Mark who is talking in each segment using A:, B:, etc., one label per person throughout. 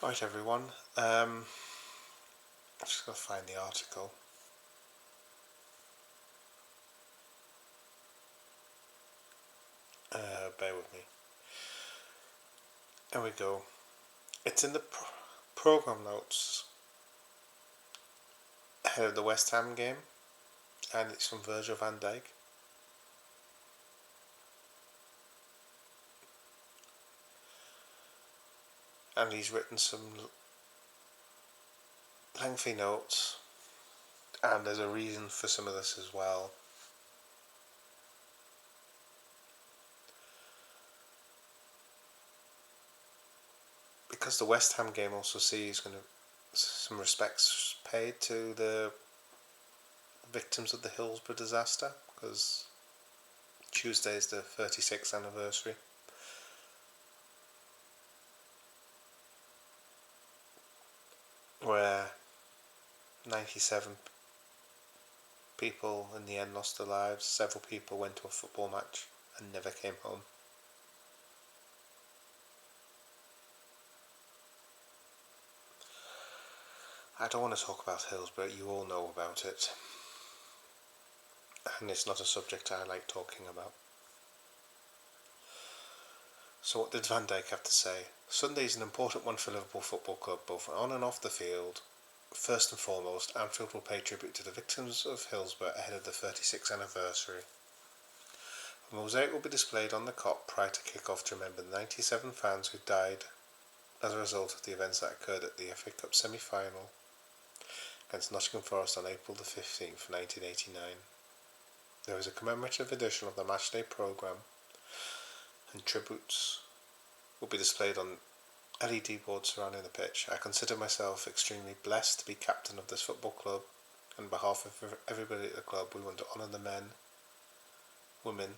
A: Right, everyone. I'm just going to find the article. Bear with me. There we go. It's in the program notes ahead of the West Ham game, and it's from Virgil van Dijk. And he's written some lengthy notes, and there's a reason for some of this as well. Because the West Ham game also sees some respects paid to the victims of the Hillsborough disaster, because Tuesday is the 36th anniversary. Where 97 people in the end lost their lives. Several people went to a football match and never came home. I don't want to talk about Hillsborough, you all know about it. And it's not a subject I like talking about. So what did Van Dijk have to say? Sunday is an important one for Liverpool Football Club, both on and off the field. First and foremost, Anfield will pay tribute to the victims of Hillsborough ahead of the 36th anniversary. A mosaic will be displayed on the Kop prior to kick-off to remember the 97 fans who died as a result of the events that occurred at the FA Cup semi-final against Nottingham Forest on April the 15th, 1989. There is a commemorative edition of the matchday programme, and tributes will be displayed on LED boards surrounding the pitch. I consider myself extremely blessed to be captain of this football club. On behalf of everybody at the club, we want to honour the men, women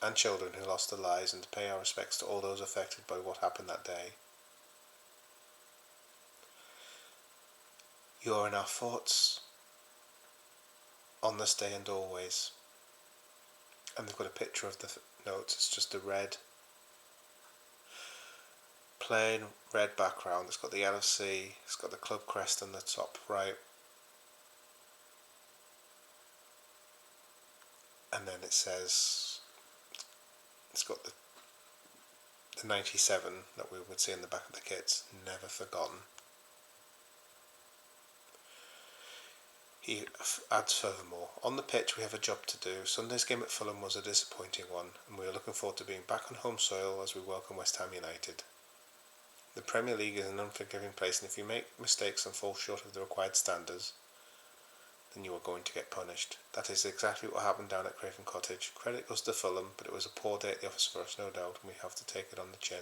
A: and children who lost their lives, and to pay our respects to all those affected by what happened that day. You are in our thoughts on this day and always. And they've got a picture of the notes. It's just a plain red background. It's got the LFC, it's got the club crest on the top right, and then it says, it's got the 97 that we would see in the back of the kits, never forgotten. He adds furthermore, on the pitch we have a job to do. Sunday's game at Fulham was a disappointing one, and we are looking forward to being back on home soil as we welcome West Ham United. The Premier League is an unforgiving place, and if you make mistakes and fall short of the required standards, then you are going to get punished. That is exactly what happened down at Craven Cottage. Credit goes to Fulham, but it was a poor day at the office for us, no doubt, and we have to take it on the chin.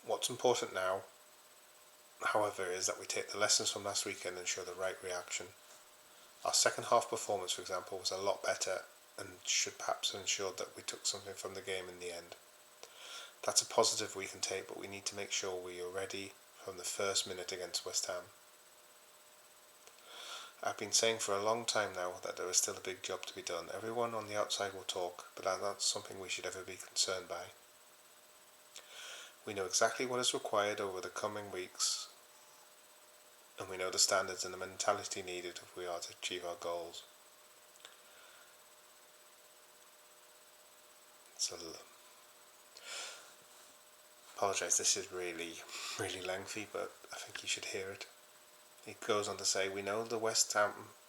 A: What's important now, however, is that we take the lessons from last weekend and show the right reaction. Our second half performance, for example, was a lot better and should perhaps have ensured that we took something from the game in the end. That's a positive we can take, but we need to make sure we are ready from the first minute against West Ham. I've been saying for a long time now that there is still a big job to be done. Everyone on the outside will talk, but that's not something we should ever be concerned by. We know exactly what is required over the coming weeks, and we know the standards and the mentality needed if we are to achieve our goals. Apologise, this is really, really lengthy, but I think you should hear it. It goes on to say, we know the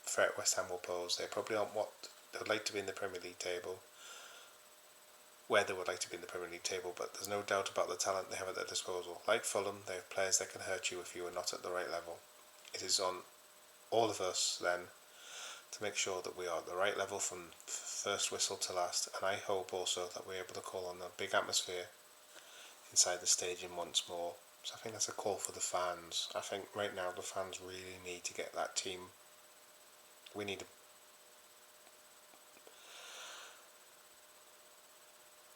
A: threat West Ham will pose. They probably aren't what they would like to be in the Premier League table, where they would like to be in the Premier League table, but there's no doubt about the talent they have at their disposal. Like Fulham, they have players that can hurt you if you are not at the right level. It is on all of us, then, to make sure that we are at the right level from first whistle to last, and I hope also that we're able to call on a big atmosphere inside the stadium once more. So I think that's a call for the fans. I think right now the fans really need to get that team. We need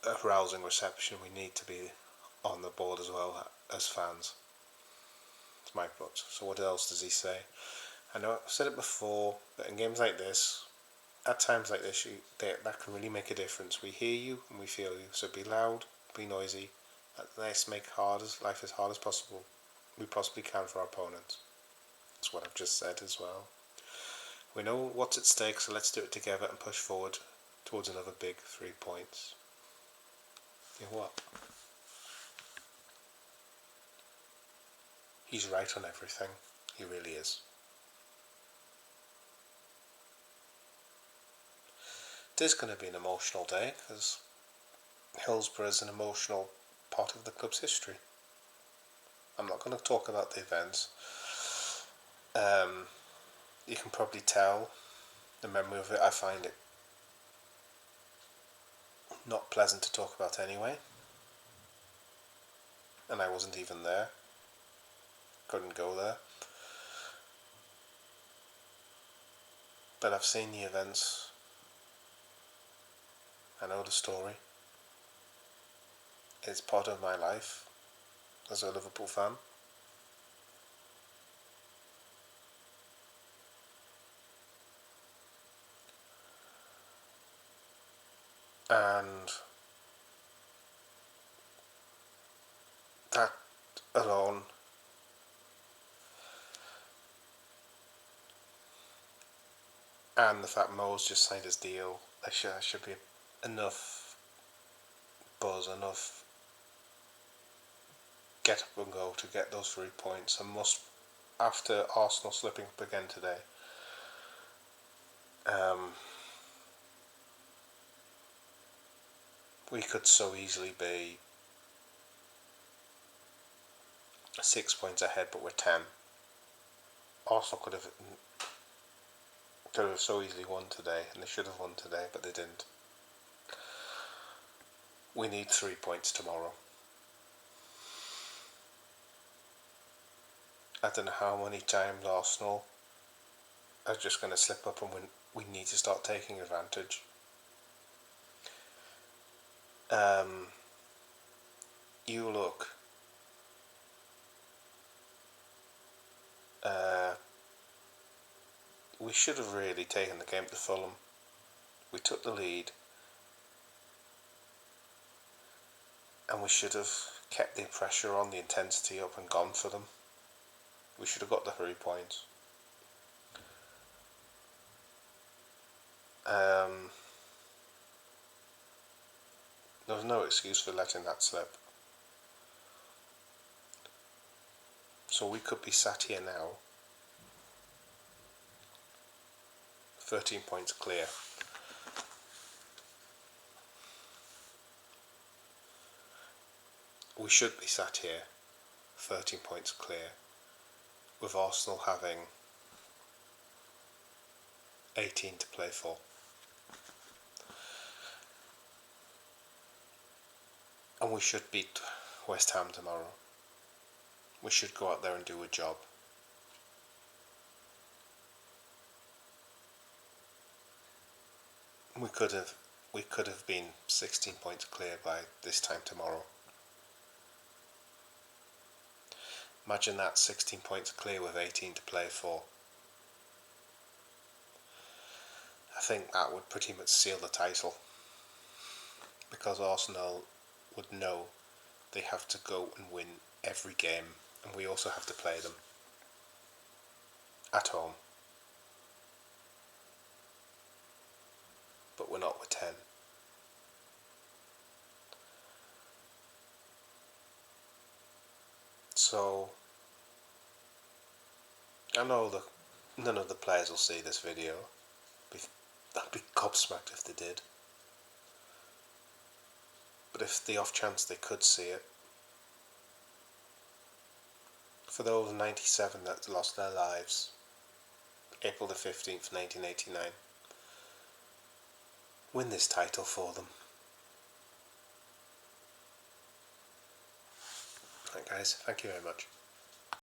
A: a rousing reception. We need to be on the board as well as fans. It's my thoughts. So what else does he say? I know I've said it before, but in games like this, at times like this, that can really make a difference. We hear you and we feel you. So be loud, be noisy, Let's make life as hard as we possibly can for our opponents. That's what I've just said as well. We know what's at stake, so let's do it together and push forward towards another big 3 points. You know what? He's right on everything. He really is. It is going to be an emotional day because Hillsborough is an emotional part of the club's history. I'm not going to talk about the events. You can probably tell the memory of it. I find it not pleasant to talk about anyway. And I wasn't even there. Couldn't go there. But I've seen the events. I know the story. It's part of my life as a Liverpool fan. And that alone and the fact Mo's just signed his deal, there should be enough buzz, enough get up and go to get those 3 points. And after Arsenal slipping up again today, we could so easily be 6 points ahead, but we're 10. Arsenal could have so easily won today, and they should have won today, but they didn't. We need 3 points tomorrow. I don't know how many times Arsenal are just going to slip up and win. We need to start taking advantage. You look. We should have really taken the game to Fulham. We took the lead. And we should have kept the pressure on, the intensity up and gone for them. We should have got the 3 points. There was no excuse for letting that slip. So we could be sat here now, 13 points clear. We should be sat here, 13 points clear, with Arsenal having 18 to play for. And we should beat West Ham tomorrow. We should go out there and do a job. We could have been 16 points clear by this time tomorrow. Imagine that, 16 points clear with 18 to play for. I think that would pretty much seal the title, because Arsenal would know they have to go and win every game, and we also have to play them at home. But we're not with 10. So I know that none of the players will see this video. I'd be gobsmacked if they did. But if the off chance they could see it, for those 97 that lost their lives, April the 15th, 1989, win this title for them. Right guys, thank you very much.